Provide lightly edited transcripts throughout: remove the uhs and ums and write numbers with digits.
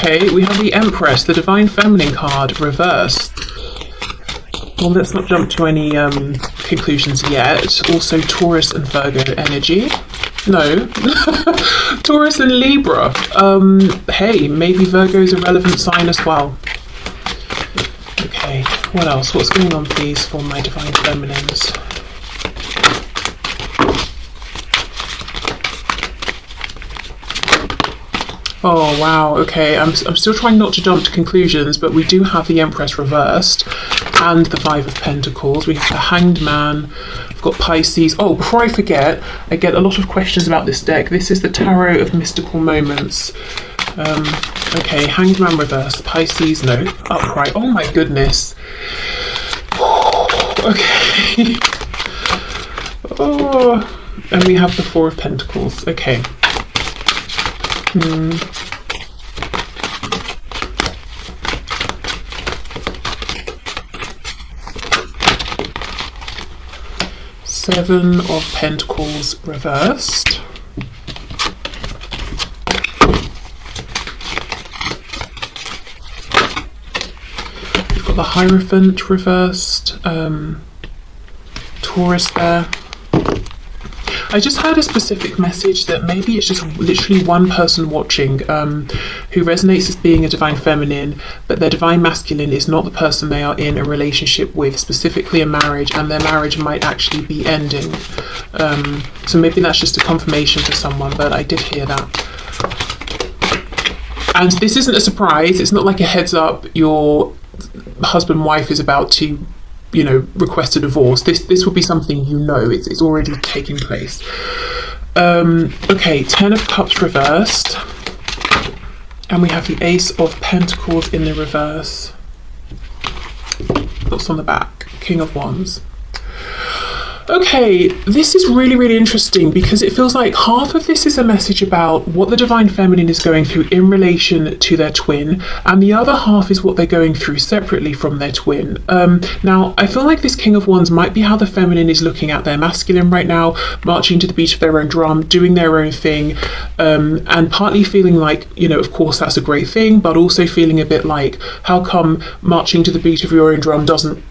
Okay, we have the Empress, the Divine Feminine card, reversed. Well, let's not jump to any conclusions yet. Also, Taurus and Virgo energy. No. Taurus and Libra. Hey, maybe Virgo's a relevant sign as well. Okay, what else? What's going on, please, for my Divine Feminines? Oh, wow, okay, I'm still trying not to jump to conclusions, but we do have the Empress reversed and the Five of Pentacles. We have the Hanged Man, we've got Pisces. Oh, before I forget, I get a lot of questions about this deck. This is the Tarot of Mystical Moments. Okay, Hanged Man reversed, Pisces, no, upright. Oh my goodness. Okay. Oh, and we have the Four of Pentacles. Okay. Seven of Pentacles reversed. We've got the Hierophant reversed. Taurus there. I just had a specific message that maybe it's just literally one person watching who resonates as being a Divine Feminine, but their Divine Masculine is not the person they are in a relationship with, specifically a marriage, and their marriage might actually be ending. So maybe that's just a confirmation for someone, but I did hear that. And this isn't a surprise. It's not like a heads up your husband-wife is about to, you know, request a divorce. This will be something, you know, it's already taking place. Okay, Ten of Cups reversed, and we have the Ace of Pentacles in the reverse. What's on the back? King of Wands. Okay, this is really, really interesting because it feels like half of this is a message about what the Divine Feminine is going through in relation to their twin, and the other half is what they're going through separately from their twin. Now, I feel like this King of Wands might be how the Feminine is looking at their Masculine right now, marching to the beat of their own drum, doing their own thing, and partly feeling like, you know, of course that's a great thing, but also feeling a bit like, how come marching to the beat of your own drum doesn't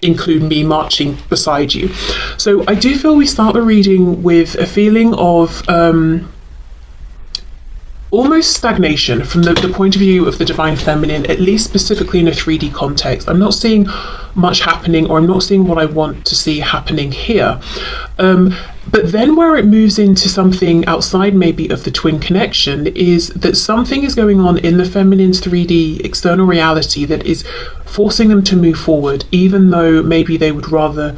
include me marching beside you? So I do feel we start the reading with a feeling of almost stagnation from the point of view of the Divine Feminine, at least specifically in a 3D context. I'm not seeing much happening, or I'm not seeing what I want to see happening here. But then where it moves into something outside maybe of the twin connection is that something is going on in the Feminine's 3D external reality that is forcing them to move forward, even though maybe they would rather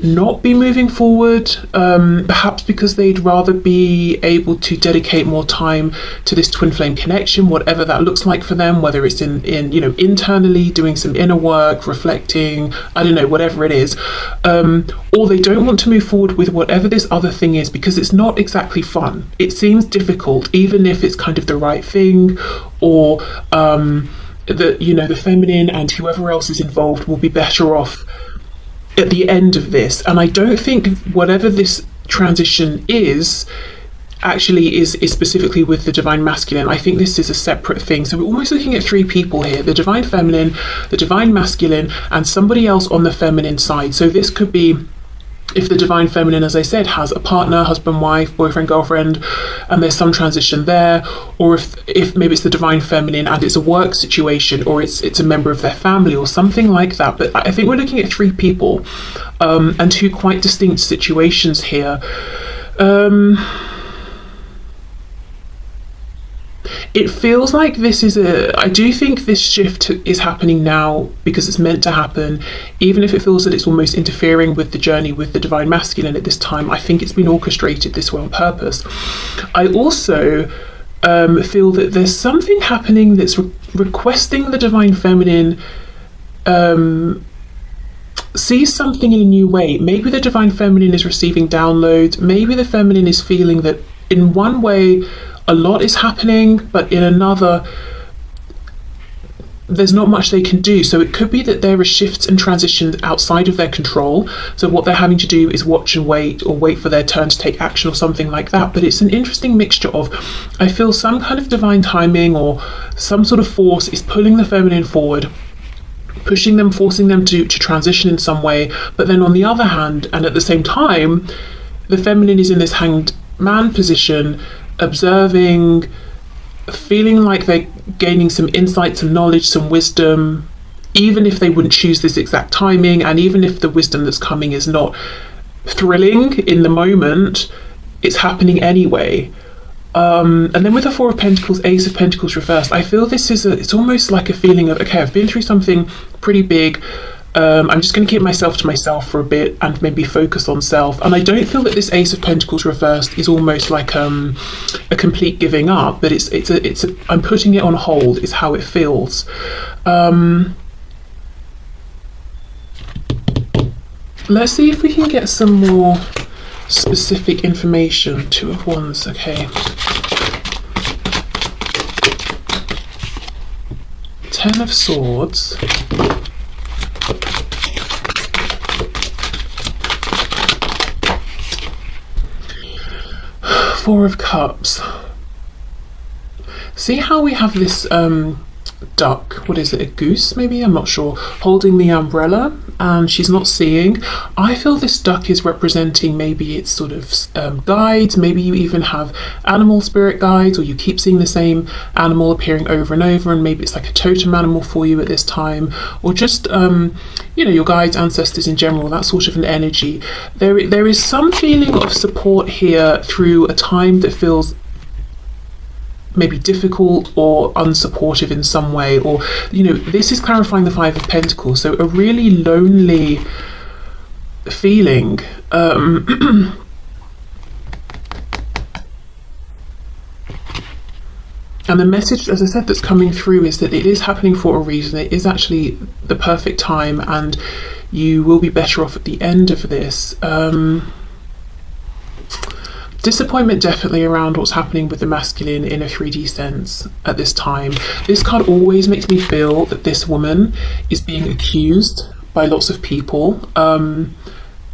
not be moving forward, perhaps because they'd rather be able to dedicate more time to this twin flame connection, whatever that looks like for them, whether it's in you know, internally doing some inner work, reflecting, I don't know, whatever it is, or they don't want to move forward with whatever this other thing is because it's not exactly fun. It seems difficult, even if it's kind of the right thing, or you know, the Feminine and whoever else is involved will be better off at the end of this. And I don't think whatever this transition is actually is specifically with the Divine Masculine. I think this is a separate thing. So we're almost looking at three people here: the Divine Feminine, the Divine Masculine, and somebody else on the Feminine side. So this could be if the Divine Feminine, as I said, has a partner, husband, wife, boyfriend, girlfriend, and there's some transition there, or if maybe it's the Divine Feminine and it's a work situation, or it's a member of their family or something like that. But I think we're looking at three people and two quite distinct situations here. It feels like this is I do think this shift is happening now because it's meant to happen, even if it feels that it's almost interfering with the journey with the Divine Masculine at this time. I think it's been orchestrated this way on purpose. I also feel that there's something happening that's requesting the Divine Feminine sees something in a new way. Maybe the Divine Feminine is receiving downloads. Maybe the Feminine is feeling that in one way a lot is happening, but in another there's not much they can do. So it could be that there are shifts and transitions outside of their control. So what they're having to do is watch and wait, or wait for their turn to take action or something like that. But it's an interesting mixture of, I feel some kind of divine timing or some sort of force is pulling the feminine forward, pushing them, forcing them to transition in some way. But then on the other hand, and at the same time, the feminine is in this hanged man position, observing, feeling like they're gaining some insight, some knowledge, some wisdom, even if they wouldn't choose this exact timing, and even if the wisdom that's coming is not thrilling in the moment, it's happening anyway. And then with the Four of Pentacles, Ace of Pentacles reversed, I feel this is it's almost like a feeling of, okay, I've been through something pretty big. I'm just going to keep myself to myself for a bit and maybe focus on self. And I don't feel that this Ace of Pentacles reversed is almost like a complete giving up, but I'm putting it on hold is how it feels. Let's see if we can get some more specific information. Two of Wands, okay. 10 of Swords. Four of Cups. See how we have this duck, what is it, a goose maybe, I'm not sure, holding the umbrella, and she's not seeing. I feel this duck is representing maybe it's sort of guides, maybe you even have animal spirit guides, or you keep seeing the same animal appearing over and over, and maybe it's like a totem animal for you at this time, or just you know, your guides, ancestors in general, that sort of an energy. There is some feeling of support here through a time that feels maybe difficult or unsupportive in some way, or, you know, this is clarifying the Five of Pentacles, so a really lonely feeling. And the message, as I said, that's coming through is that it is happening for a reason. It is actually the perfect time, and you will be better off at the end of this. Disappointment definitely around what's happening with the masculine in a 3D sense at this time. This card always makes me feel that this woman is being accused by lots of people. And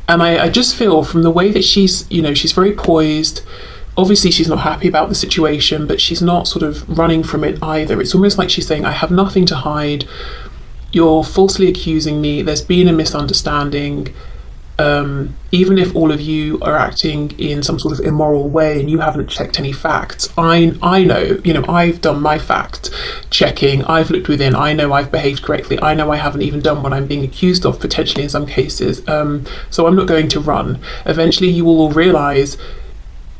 I just feel from the way that she's, you know, she's very poised. Obviously she's not happy about the situation, but she's not sort of running from it either. It's almost like she's saying, I have nothing to hide. You're falsely accusing me. There's been a misunderstanding. Even if all of you are acting in some sort of immoral way and you haven't checked any facts, I know, you know, I've done my fact checking, I've looked within, I know I've behaved correctly, I know I haven't even done what I'm being accused of, potentially in some cases, so I'm not going to run. Eventually you will all realise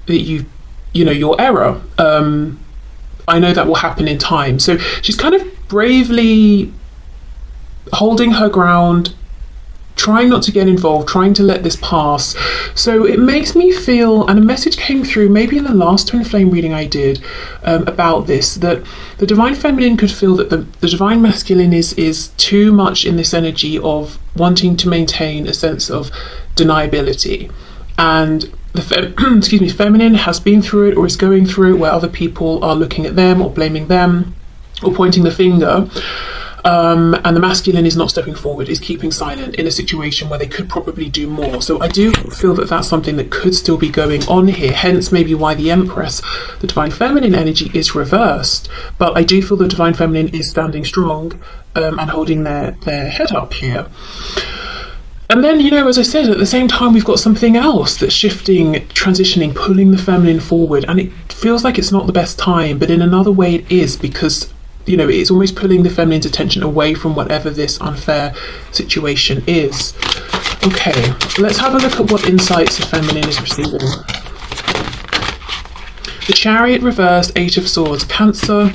that you know your error. I know that will happen in time. So she's kind of bravely holding her ground, trying not to get involved, trying to let this pass. So it makes me feel, and a message came through maybe in the last twin flame reading I did about this, that the divine feminine could feel that the divine masculine is too much in this energy of wanting to maintain a sense of deniability, and the excuse me, feminine has been through it or is going through it, where other people are looking at them or blaming them or pointing the finger. And the masculine is not stepping forward, is keeping silent in a situation where they could probably do more. So I do feel that that's something that could still be going on here, hence maybe why the Empress, the divine feminine energy, is reversed. But I do feel the divine feminine is standing strong and holding their head up here. And then, you know, as I said, at the same time, we've got something else that's shifting, transitioning, pulling the feminine forward. And it feels like it's not the best time, but in another way it is, because, you know, it's almost pulling the feminine's attention away from whatever this unfair situation is. Okay, let's have a look at what insights the feminine is receiving. The Chariot reversed, Eight of Swords, Cancer.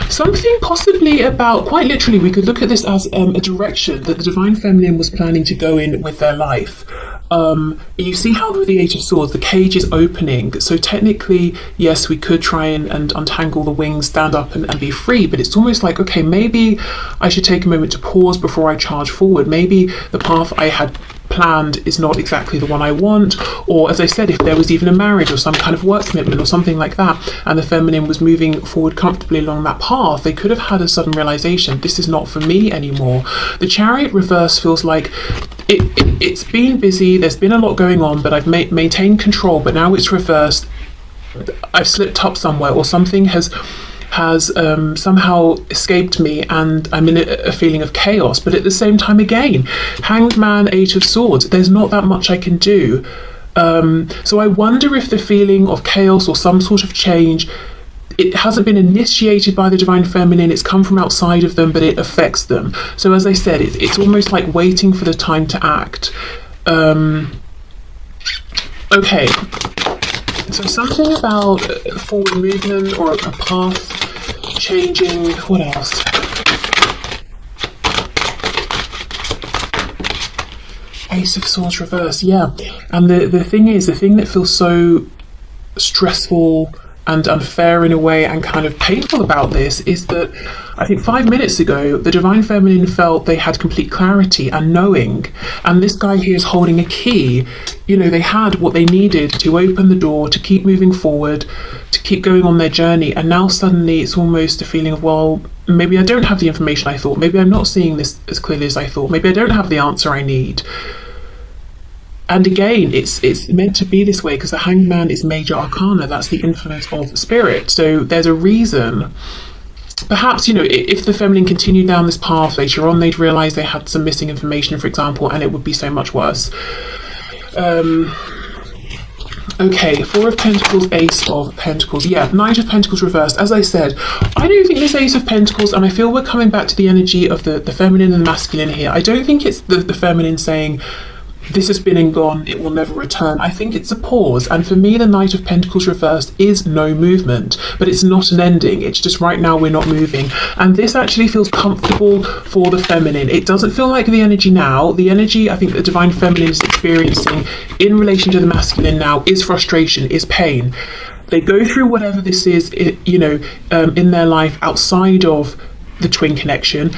Something possibly about, quite literally, we could look at this as a direction that the divine feminine was planning to go in with their life. You see how with the Eight of Swords, the cage is opening. So technically, yes, we could try and untangle the wings, stand up and be free, but it's almost like, okay, maybe I should take a moment to pause before I charge forward. Maybe the path I had planned is not exactly the one I want, or as I said, if there was even a marriage or some kind of work commitment or something like that, and the feminine was moving forward comfortably along that path, they could have had a sudden realization, this is not for me anymore. The Chariot reverse feels like it's been busy, there's been a lot going on, but I've maintained control, but now it's reversed. I've slipped up somewhere, or something has somehow escaped me, and I'm in a feeling of chaos. But at the same time, again, Hanged Man, Eight of Swords, there's not that much I can do. So I wonder if the feeling of chaos or some sort of change, it hasn't been initiated by the Divine Feminine, it's come from outside of them, but it affects them. So as I said, it's almost like waiting for the time to act. Okay, so something about forward movement or a path changing. What else? Ace of Swords reverse, yeah. And the thing is, the thing that feels so stressful and unfair in a way and kind of painful about this is that I think 5 minutes ago the Divine Feminine felt they had complete clarity and knowing, and this guy here is holding a key. You know, they had what they needed to open the door, to keep moving forward, to keep going on their journey, and now suddenly it's almost a feeling of, well, maybe I don't have the information I thought, maybe I'm not seeing this as clearly as I thought, maybe I don't have the answer I need. And again, it's meant to be this way because the Hanged Man is major arcana. That's the influence of spirit. So there's a reason. Perhaps, you know, if the feminine continued down this path later on, they'd realise they had some missing information, for example, and it would be so much worse. Okay, Four of Pentacles, Ace of Pentacles. Yeah, Knight of Pentacles reversed. As I said, I don't think this Ace of Pentacles, and I feel we're coming back to the energy of the feminine and the masculine here. I don't think it's the feminine saying, this has been and gone, it will never return. I think it's a pause, and for me the Knight of Pentacles reversed is no movement, but it's not an ending, it's just right now we're not moving, and this actually feels comfortable for the feminine. It doesn't feel like the energy now. The energy I think the Divine Feminine is experiencing in relation to the masculine now is frustration, is pain. They go through whatever this is, you know, in their life outside of the twin connection.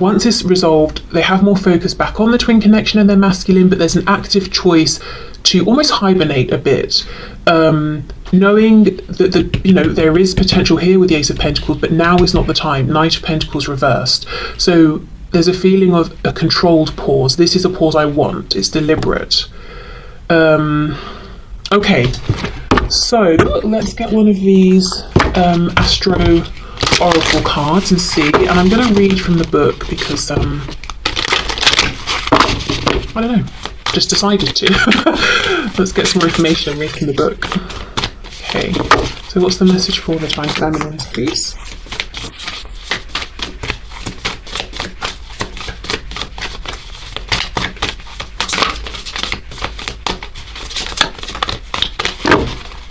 Once it's resolved, they have more focus back on the twin connection and their masculine, but there's an active choice to almost hibernate a bit, knowing that you know, there is potential here with the Ace of Pentacles, but now is not the time. Knight of Pentacles reversed. So there's a feeling of a controlled pause. This is a pause I want. It's deliberate. Okay, so let's get one of these astro oracle cards and see, and I'm going to read from the book because I don't know, just decided to. Let's get some more information and read from the book. Okay, so what's the message for the Divine Feminines, please?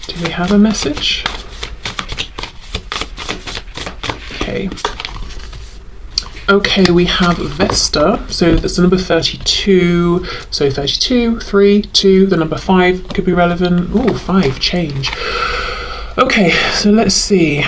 Do we have a message? Okay, we have Vesta, so that's the number 32, so 32, 3, 2, the number 5 could be relevant. Oh, 5, change. Okay, so let's see.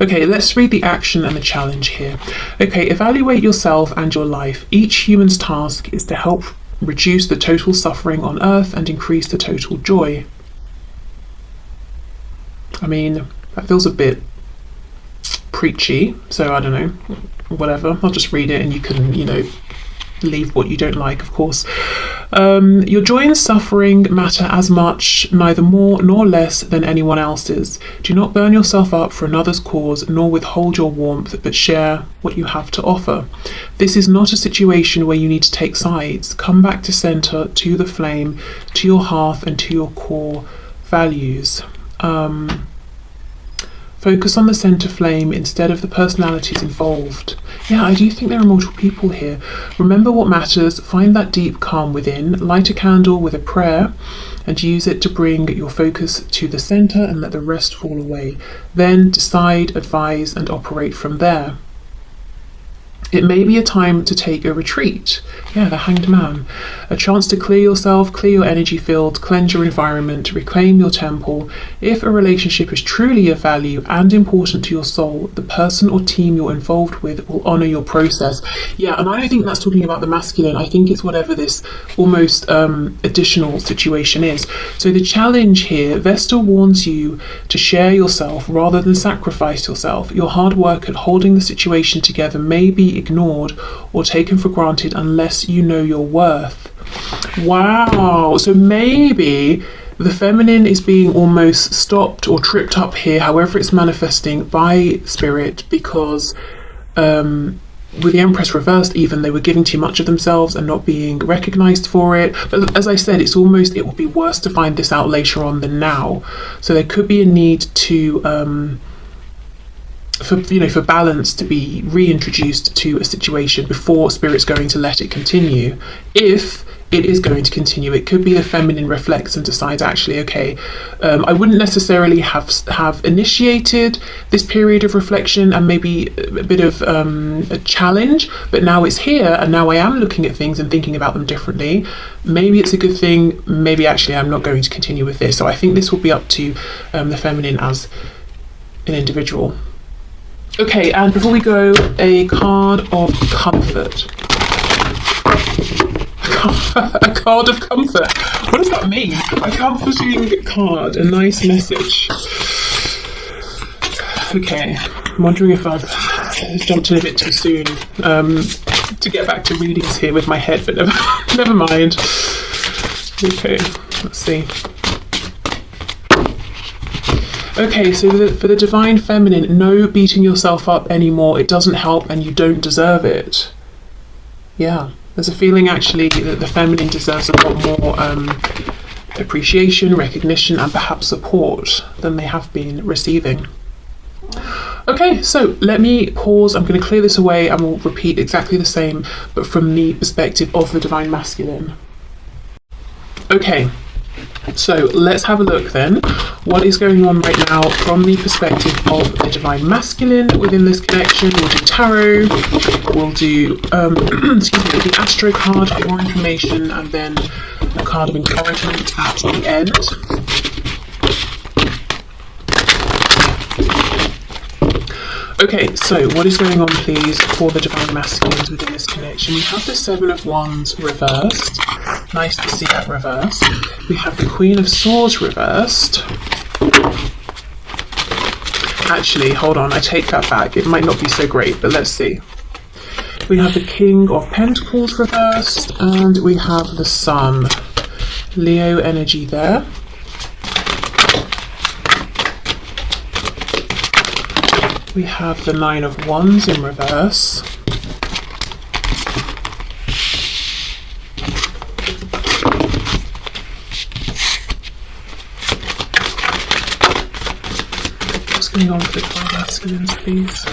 Okay, let's read the action and the challenge here. Okay, evaluate yourself and your life. Each human's task is to help reduce the total suffering on Earth and increase the total joy. I mean, that feels a bit preachy, so I don't know, whatever. I'll just read it and you can, you know, leave what you don't like, of course. Your joy and suffering matter as much, neither more nor less than anyone else's. Do not burn yourself up for another's cause, nor withhold your warmth, but share what you have to offer. This is not a situation where you need to take sides. Come back to center, to the flame, to your hearth, and to your core values. Focus on the center flame instead of the personalities involved. Yeah, I do think there are multiple people here. Remember what matters, find that deep calm within, light a candle with a prayer, and use it to bring your focus to the center and let the rest fall away. Then decide, advise, and operate from there. It may be a time to take a retreat. Yeah, the Hanged Man. a chance to clear yourself, clear your energy field, cleanse your environment, reclaim your temple. If a relationship is truly of value and important to your soul, the person or team you're involved with will honor your process. Yeah, and I don't think that's talking about the masculine. I think it's whatever this almost additional situation is. So the challenge here, Vesta warns you to share yourself rather than sacrifice yourself. Your hard work at holding the situation together may be ignored or taken for granted unless you know your worth. Wow, so maybe the feminine is being almost stopped or tripped up here, however it's manifesting, by spirit, because with the Empress reversed, even, they were giving too much of themselves and not being recognized for it. But as I said, it will be worse to find this out later on than now. So there could be a need to for balance to be reintroduced to a situation before spirit's going to let it continue. If it is going to continue, it could be the feminine reflects and decides, actually, okay, I wouldn't necessarily have initiated this period of reflection and maybe a bit of a challenge, but now it's here and now I am looking at things and thinking about them differently. Maybe it's a good thing, maybe actually I'm not going to continue with this. So I think this will be up to the feminine as an individual. Okay, and before we go, a card of comfort. A card of comfort. What does that mean? A comforting card, a nice message. Okay, I'm wondering if I've jumped in a bit too soon to get back to readings here with my head, but never mind. Okay, let's see. Okay, so for the divine feminine, no beating yourself up anymore. It doesn't help and you don't deserve it. Yeah, there's a feeling actually that the feminine deserves a lot more appreciation, recognition, and perhaps support than they have been receiving. Okay, so let me pause. I'm going to clear this away and we'll repeat exactly the same, but from the perspective of the divine masculine. Okay. So let's have a look then. What is going on right now from the perspective of the divine masculine within this connection? We'll do tarot, we'll do the astro card for more information, and then a card of encouragement at the end. Okay, so what is going on, please, for the divine masculines within this connection? We have the Seven of Wands reversed. Nice to see that reversed. We have the Queen of Swords reversed. Actually, hold on, I take that back. It might not be so great, but let's see. We have the King of Pentacles reversed, and we have the Sun. Leo energy there. We have the Nine of Wands in reverse. What's going on with the divine masculines, please?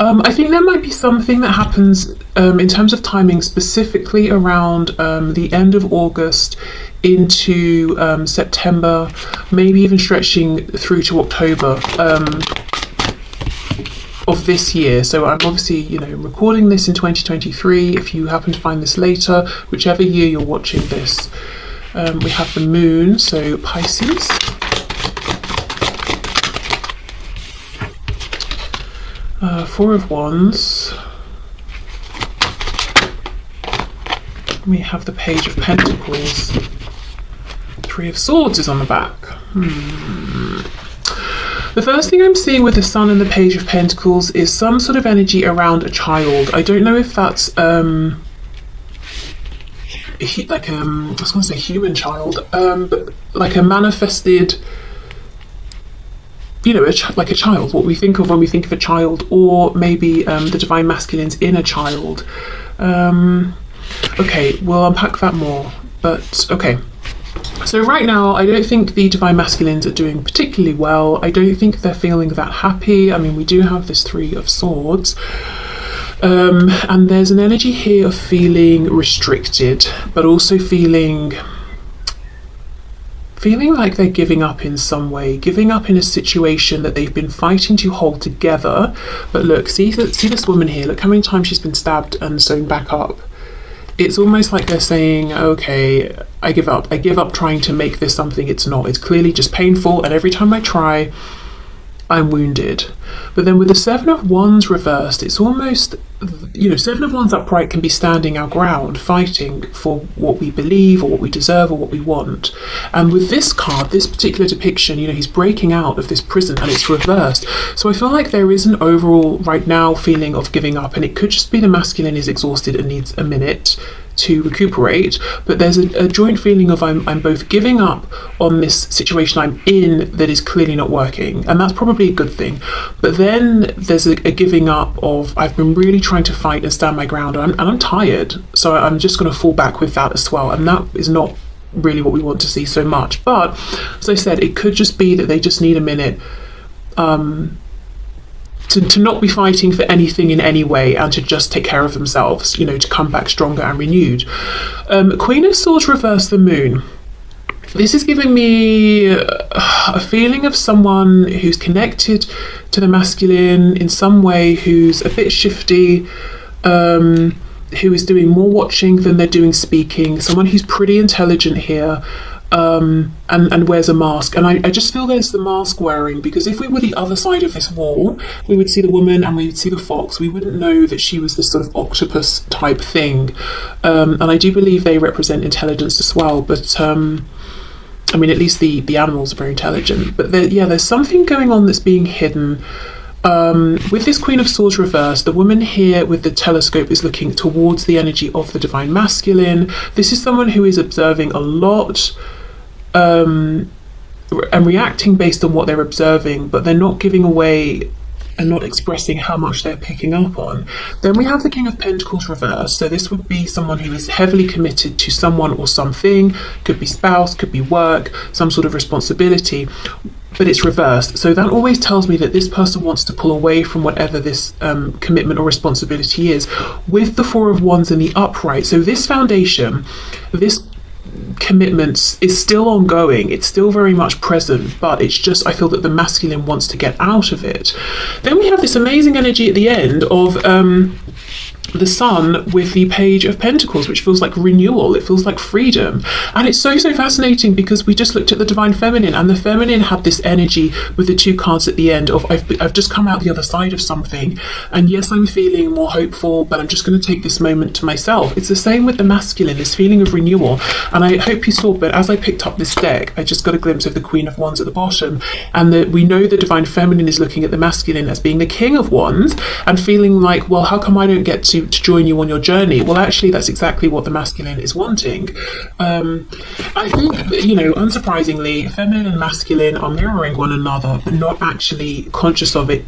I think there might be something that happens in terms of timing, specifically around the end of August into September, maybe even stretching through to October of this year. So I'm obviously, recording this in 2023. If you happen to find this later, whichever year you're watching this, we have the moon, so Pisces. Four of Wands. We have the Page of Pentacles. Three of Swords is on the back. The first thing I'm seeing with the Sun and the Page of Pentacles is some sort of energy around a child. I don't know if that's I was going to say human child, but like a manifested, like a child, what we think of when we think of a child, or maybe the divine masculine's inner child. Okay, we'll unpack that more, but okay. So right now, I don't think the divine masculines are doing particularly well. I don't think they're feeling that happy. I mean, we do have this Three of Swords. And there's an energy here of feeling restricted, but also feeling feeling like they're giving up in some way, giving up in a situation that they've been fighting to hold together. But look, see this woman here, look how many times she's been stabbed and sewn back up. It's almost like they're saying, okay, I give up trying to make this something it's not. It's clearly just painful, and every time I try, I'm wounded. But then with the Seven of Wands reversed, it's almost, Seven of Wands upright can be standing our ground, fighting for what we believe or what we deserve or what we want. And with this card, this particular depiction, he's breaking out of this prison and it's reversed. So I feel like there is an overall right now feeling of giving up, and it could just be the masculine is exhausted and needs a minute to recuperate, but there's a joint feeling of I'm both giving up on this situation I'm in that is clearly not working, and that's probably a good thing, but then there's a giving up of I've been really trying to fight and stand my ground, and I'm tired, so I'm just going to fall back with that as well, and that is not really what we want to see so much. But as I said, it could just be that they just need a minute to not be fighting for anything in any way, and to just take care of themselves, to come back stronger and renewed. Queen of Swords reverse the Moon. This is giving me a feeling of someone who's connected to the masculine in some way, who's a bit shifty, who is doing more watching than they're doing speaking, someone who's pretty intelligent here, and wears a mask. And I just feel there's the mask wearing, because if we were the other side of this wall, we would see the woman and we would see the fox. We wouldn't know that she was this sort of octopus type thing. And I do believe they represent intelligence as well, but at least the animals are very intelligent. But there's something going on that's being hidden. With this Queen of Swords reversed, the woman here with the telescope is looking towards the energy of the divine masculine. This is someone who is observing a lot, and reacting based on what they're observing, but they're not giving away and not expressing how much they're picking up on. Then we have the King of Pentacles reversed. So this would be someone who is heavily committed to someone or something, could be spouse, could be work, some sort of responsibility, but it's reversed. So that always tells me that this person wants to pull away from whatever this commitment or responsibility is, with the Four of Wands in the upright. So this foundation, this commitment is still ongoing, it's still very much present, but it's just, I feel that the masculine wants to get out of it. Then we have this amazing energy at the end of the Sun with the Page of Pentacles, which feels like renewal, it feels like freedom. And it's so fascinating, because we just looked at the Divine Feminine, and the Feminine had this energy with the two cards at the end of I've just come out the other side of something, and yes, I'm feeling more hopeful, but I'm just going to take this moment to myself. It's the same with the masculine, this feeling of renewal. And I hope you saw, but as I picked up this deck, I just got a glimpse of the Queen of Wands at the bottom, and that we know the Divine Feminine is looking at the masculine as being the King of Wands, and feeling like, well, how come I don't get to join you on your journey? Well, actually, that's exactly what the masculine is wanting. I think, unsurprisingly, feminine and masculine are mirroring one another, but not actually conscious of it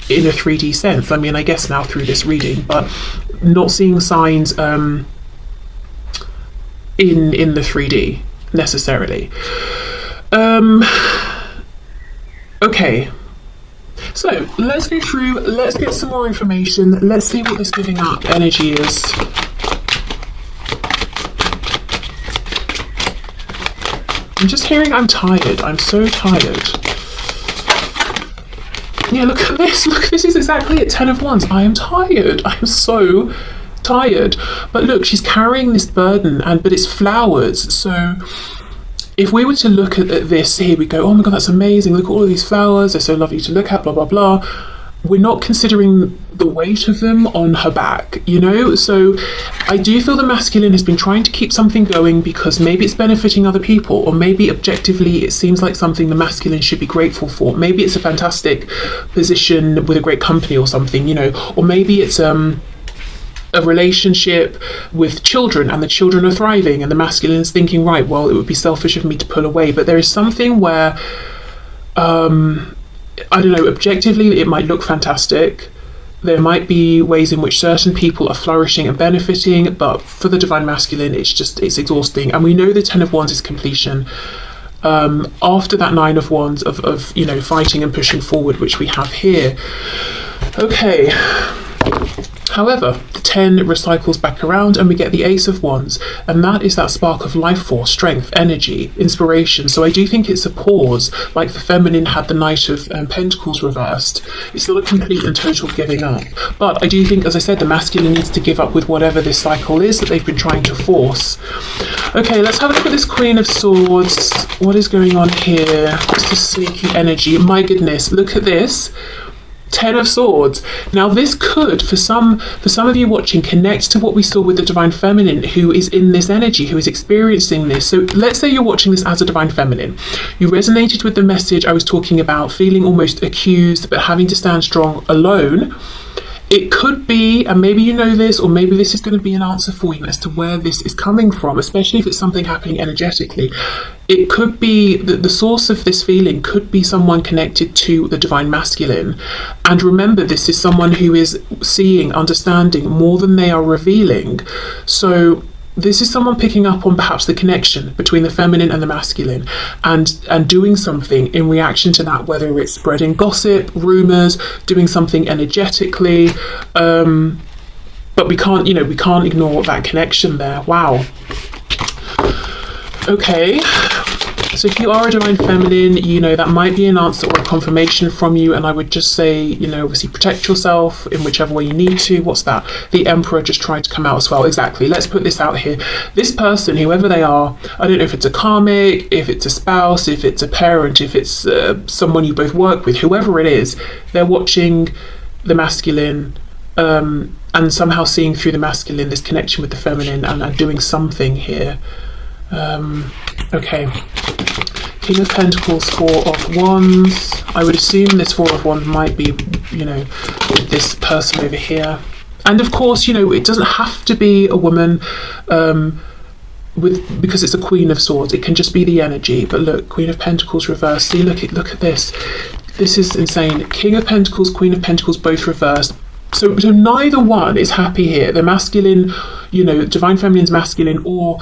in a 3D sense. I guess now through this reading, but not seeing signs in the 3D necessarily. Okay. So let's go through, let's get some more information, let's see what this giving up energy is. I'm just hearing I'm tired, I'm so tired. Yeah, look at this, look, this is exactly it, 10 of Wands. I am tired, I'm so tired. But look, she's carrying this burden, but it's flowers, so if we were to look at this, here we go, oh my god, that's amazing, look at all of these flowers, they're so lovely to look at, blah, blah, blah. We're not considering the weight of them on her back, So I do feel the masculine has been trying to keep something going because maybe it's benefiting other people, or maybe objectively it seems like something the masculine should be grateful for. Maybe it's a fantastic position with a great company or something, or maybe it's a relationship with children and the children are thriving and the masculine is thinking, right, well, it would be selfish of me to pull away. But there is something where I don't know, objectively it might look fantastic, there might be ways in which certain people are flourishing and benefiting, but for the divine masculine it's exhausting. And we know the 10 of Wands is completion. After that 9 of Wands of fighting and pushing forward, which we have here. Okay, However, the 10 recycles back around and we get the Ace of Wands, and that is that spark of life force, strength, energy, inspiration. So I do think it's a pause, like the feminine had the Knight of Pentacles reversed. It's not a complete and total giving up. But I do think, as I said, the masculine needs to give up with whatever this cycle is that they've been trying to force. Okay, let's have a look at this Queen of Swords. What is going on here? Just a sneaky energy. My goodness, look at this. 10 of Swords. Now this could, for some of you watching, connect to what we saw with the Divine Feminine, who is in this energy, who is experiencing this. So let's say you're watching this as a Divine Feminine. You resonated with the message I was talking about, feeling almost accused, but having to stand strong alone. It could be, and maybe you know this, or maybe this is going to be an answer for you as to where this is coming from, especially if it's something happening energetically. It could be that the source of this feeling could be someone connected to the Divine Masculine. And remember, this is someone who is seeing, understanding more than they are revealing. So this is someone picking up on perhaps the connection between the feminine and the masculine, and doing something in reaction to that, whether it's spreading gossip, rumours, doing something energetically. But we can't ignore that connection there. Wow. Okay. So if you are a Divine Feminine, that might be an answer or a confirmation from you, and I would just say, obviously protect yourself in whichever way you need to. What's that? The Emperor just tried to come out as well. Exactly. Let's put this out here. This person, whoever they are, I don't know if it's a karmic, if it's a spouse, if it's a parent, if it's someone you both work with, whoever it is, they're watching the masculine and somehow seeing through the masculine this connection with the feminine and doing something here. Okay. King of Pentacles, Four of Wands. I would assume this Four of Wands might be, with this person over here. And of course, it doesn't have to be a woman because it's a Queen of Swords. It can just be the energy. But look, Queen of Pentacles reversed. See, look at this. This is insane. King of Pentacles, Queen of Pentacles, both reversed. So neither one is happy here. The masculine, Divine Feminine's masculine, or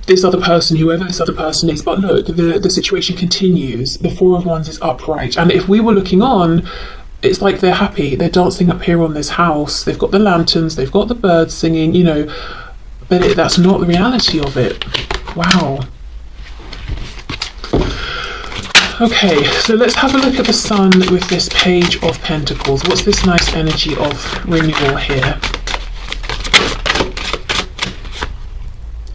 this other person, whoever this other person is. But look, the situation continues. The Four of Wands is upright, and if we were looking on, it's like they're happy. They're dancing up here on this house. They've got the lanterns, they've got the birds singing, but that's not the reality of it. Wow. Okay, so let's have a look at the Sun with this Page of Pentacles. What's this nice energy of renewal here?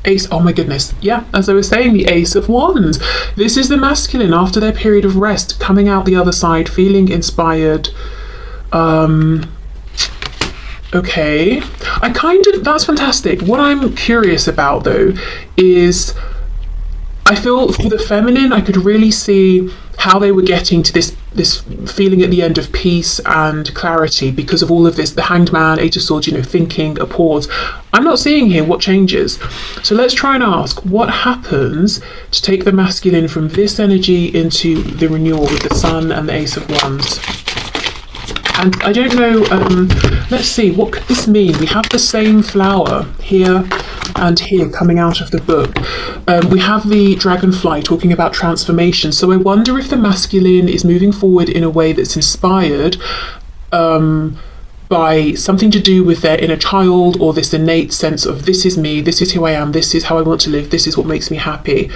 Ace, oh my goodness, yeah, as I was saying, the Ace of Wands. This is the masculine after their period of rest, coming out the other side, feeling inspired. Okay, that's fantastic. What I'm curious about though is, I feel for the feminine, I could really see how they were getting to this feeling at the end of peace and clarity because of all of this, the Hanged Man, Eight of Swords, thinking, a pause. I'm not seeing here what changes. So let's try and ask, what happens to take the masculine from this energy into the renewal with the Sun and the Ace of Wands? And I don't know, let's see, what could this mean? We have the same flower here and here coming out of the book. We have the dragonfly talking about transformation. So I wonder if the masculine is moving forward in a way that's inspired by something to do with their inner child, or this innate sense of this is me, this is who I am, this is how I want to live, this is what makes me happy.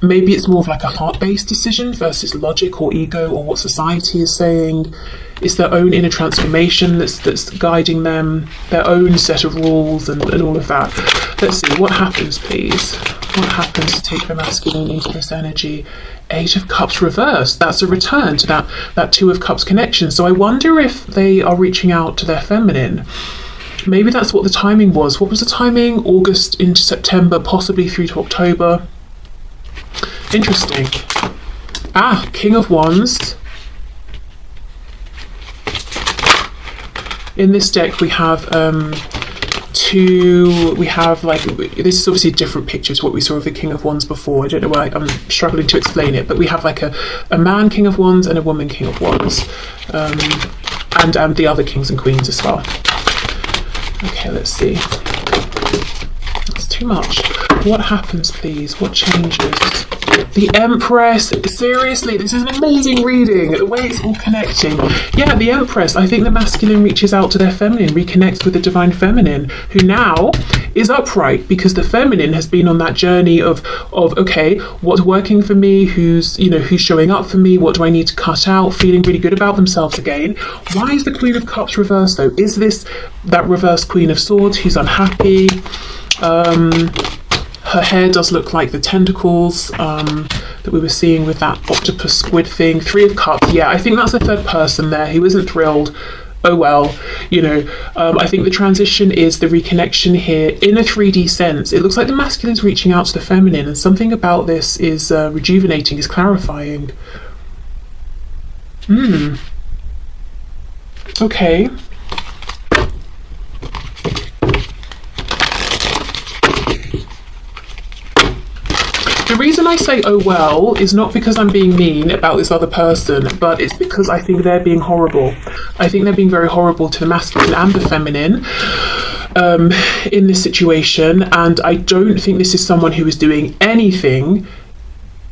Maybe it's more of like a heart-based decision versus logic or ego or what society is saying. It's their own inner transformation that's guiding them, their own set of rules and all of that. Let's see, what happens, please? What happens to take the masculine into this energy? Eight of Cups reversed. That's a return to that Two of Cups connection. So I wonder if they are reaching out to their feminine. Maybe that's what the timing was. What was the timing? August into September, possibly through to October. Interesting. King of Wands. In this deck we have this is obviously a different picture to what we saw of the King of Wands before. I don't know why I'm struggling to explain it, but we have like a man King of Wands and a woman King of Wands, and the other kings and queens as well. Okay, let's see. That's too much. What happens, please? What changes? The Empress. Seriously, this is an amazing reading. The way it's all connecting. Yeah, the Empress. I think the masculine reaches out to their feminine, reconnects with the divine feminine, who now is upright because the feminine has been on that journey of okay, what's working for me? Who's showing up for me? What do I need to cut out? Feeling really good about themselves again. Why is the Queen of Cups reversed though? Is this that reverse Queen of Swords who's unhappy? Her hair does look like the tentacles that we were seeing with that octopus squid thing. Three of Cups. Yeah, I think that's the third person there who isn't thrilled. Oh well, I think the transition is the reconnection here in a 3D sense. It looks like the masculine's reaching out to the feminine, and something about this is rejuvenating, is clarifying. Okay. The reason I say oh well is not because I'm being mean about this other person, but it's because I think they're being horrible. I think they're being very horrible to the masculine and the feminine in this situation, and I don't think this is someone who is doing anything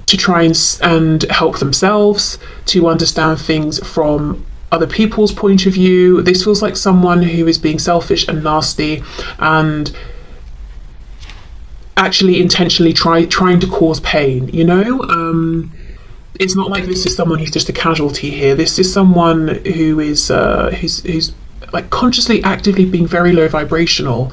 to try and help themselves, to understand things from other people's point of view. This feels like someone who is being selfish and nasty and actually intentionally trying to cause pain, it's not like this is someone who's just a casualty here. This is someone who is who's like consciously actively being very low vibrational.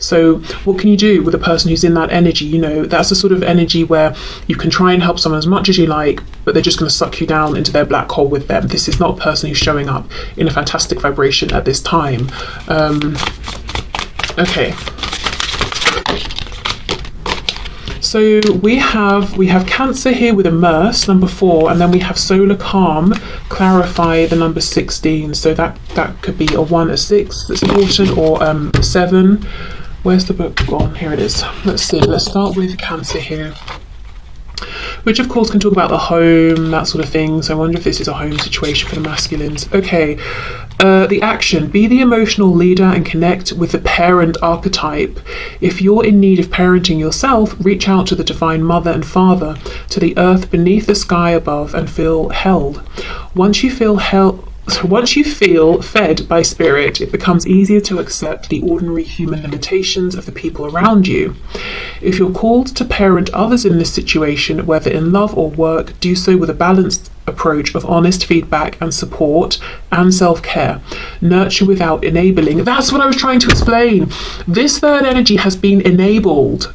So what can you do with a person who's in that energy? That's the sort of energy where you can try and help someone as much as you like, but they're just going to suck you down into their black hole with them. This is not a person who's showing up in a fantastic vibration at this time. Okay. So we have Cancer here with immerse, number 4, and then we have solar calm, clarify, the number 16. So that could be a 1, a 6 that's important, or 7. Where's the book gone? Here it is. Let's see. Let's start with Cancer here, which of course can talk about the home, that sort of thing. So I wonder if this is a home situation for the masculines. Okay. The action, be the emotional leader and connect with the parent archetype. If you're in need of parenting yourself, reach out to the divine mother and father, to the earth beneath the sky above, and feel held. Once you feel fed by spirit, it becomes easier to accept the ordinary human limitations of the people around you. If you're called to parent others in this situation, whether in love or work, do so with a balanced approach of honest feedback and support and self-care. Nurture without enabling. That's what I was trying to explain. This third energy has been enabled,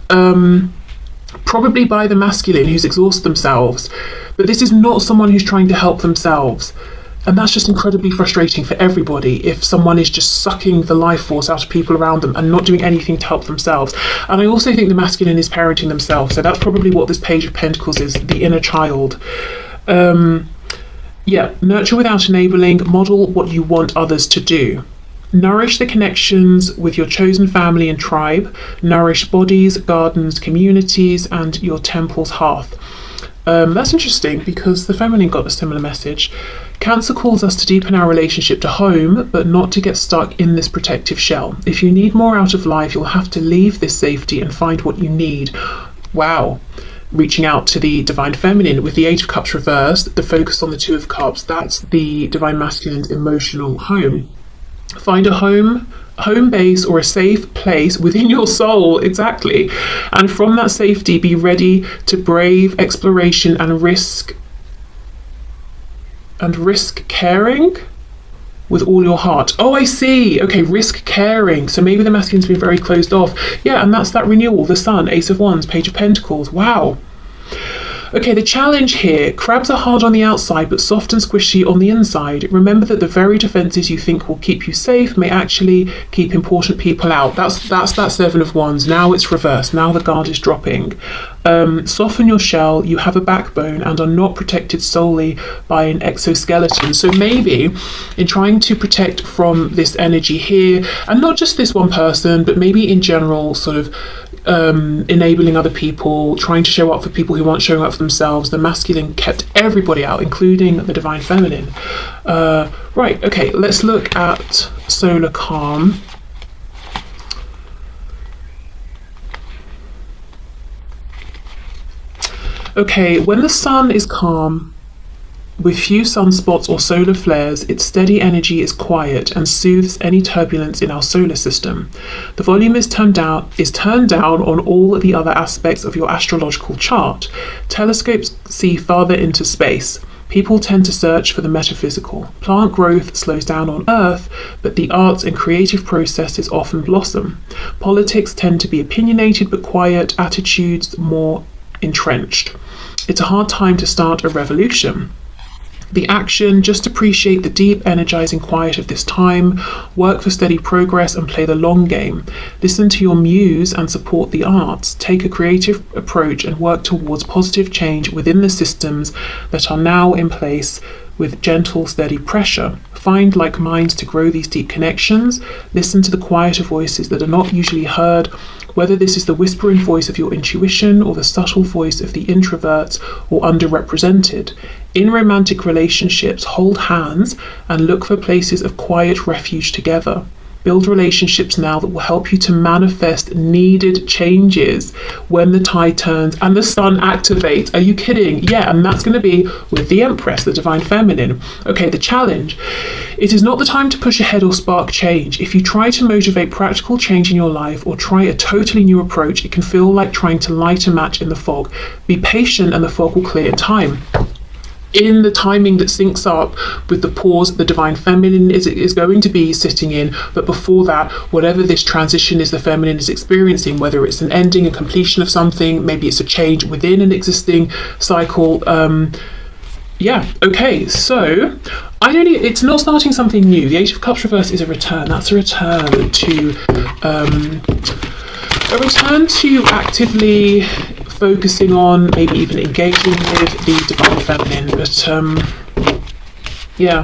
probably by the masculine who's exhausted themselves, but this is not someone who's trying to help themselves. And that's just incredibly frustrating for everybody if someone is just sucking the life force out of people around them and not doing anything to help themselves. And I also think the masculine is parenting themselves. So that's probably what this Page of Pentacles is, the inner child. Nurture without enabling, model what you want others to do. Nourish the connections with your chosen family and tribe. Nourish bodies, gardens, communities, and your temple's hearth. That's interesting because the feminine got a similar message. Cancer calls us to deepen our relationship to home, but not to get stuck in this protective shell. If you need more out of life, you'll have to leave this safety and find what you need. Wow. Reaching out to the divine feminine with the 8 of Cups reversed, the focus on the 2 of Cups. That's the divine masculine's emotional home. Find a home base or a safe place within your soul, exactly. And from that safety, be ready to brave exploration and risk caring with all your heart. Oh, I see. Okay, risk caring. So maybe the masculine's been very closed off. Yeah, and that's that renewal, the Sun, Ace of Wands, Page of Pentacles. Wow. Okay, the challenge here, crabs are hard on the outside but soft and squishy on the inside. Remember that the very defences you think will keep you safe may actually keep important people out. That's that 7 of Wands. Now it's reversed. Now the guard is dropping. Soften your shell. You have a backbone and are not protected solely by an exoskeleton. So maybe in trying to protect from this energy here, and not just this one person, but maybe in general, sort of enabling other people, trying to show up for people who aren't showing up for themselves, the masculine kept everybody out, including the divine feminine. Right, okay, let's look at solar calm. Okay, when the sun is calm, with few sunspots or solar flares, its steady energy is quiet and soothes any turbulence in our solar system. The volume is turned down on all the other aspects of your astrological chart. Telescopes see farther into space. People tend to search for the metaphysical. Plant growth slows down on Earth, but the arts and creative processes often blossom. Politics tend to be opinionated but quiet, attitudes more entrenched. It's a hard time to start a revolution. The action, just appreciate the deep, energizing quiet of this time, work for steady progress and play the long game. Listen to your muse and support the arts. Take a creative approach and work towards positive change within the systems that are now in place with gentle, steady pressure. Find like minds to grow these deep connections. Listen to the quieter voices that are not usually heard, whether this is the whispering voice of your intuition or the subtle voice of the introverts or underrepresented. In romantic relationships, hold hands and look for places of quiet refuge together. Build relationships now that will help you to manifest needed changes when the tide turns and the sun activates. Are you kidding? Yeah, and that's going to be with the Empress, the Divine Feminine. Okay, the challenge. It is not the time to push ahead or spark change. If you try to motivate practical change in your life or try a totally new approach, it can feel like trying to light a match in the fog. Be patient and the fog will clear in time. In the timing that syncs up with the pause the Divine Feminine is going to be sitting in, but before that, whatever this transition is the feminine is experiencing, whether it's an ending, a completion of something, maybe it's a change within an existing cycle. Okay, so it's not starting something new. The Eight of Cups reverse is a return. That's a return to actively focusing on, maybe even engaging with the Divine Feminine. But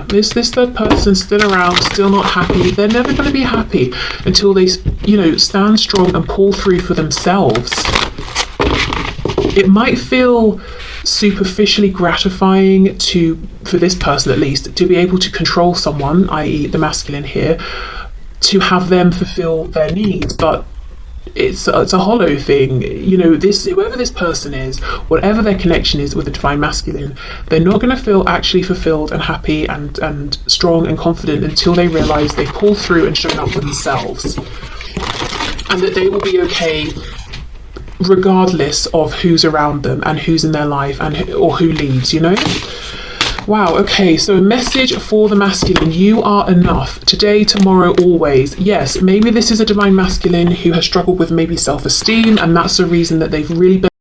this third person's still around, still not happy. They're never going to be happy until they, stand strong and pull through for themselves. It might feel superficially gratifying for this person at least, to be able to control someone, i.e. the masculine here, to have them fulfill their needs, but it's a hollow thing. Whoever this person is, whatever their connection is with the Divine Masculine, they're not going to feel actually fulfilled and happy and strong and confident until they realise they've pulled through and shown up for themselves, and that they will be okay regardless of who's around them and who's in their life or who leaves. Wow, okay, so a message for the masculine. You are enough. Today, tomorrow, always. Yes, maybe this is a Divine Masculine who has struggled with maybe self-esteem, and that's the reason that they've really been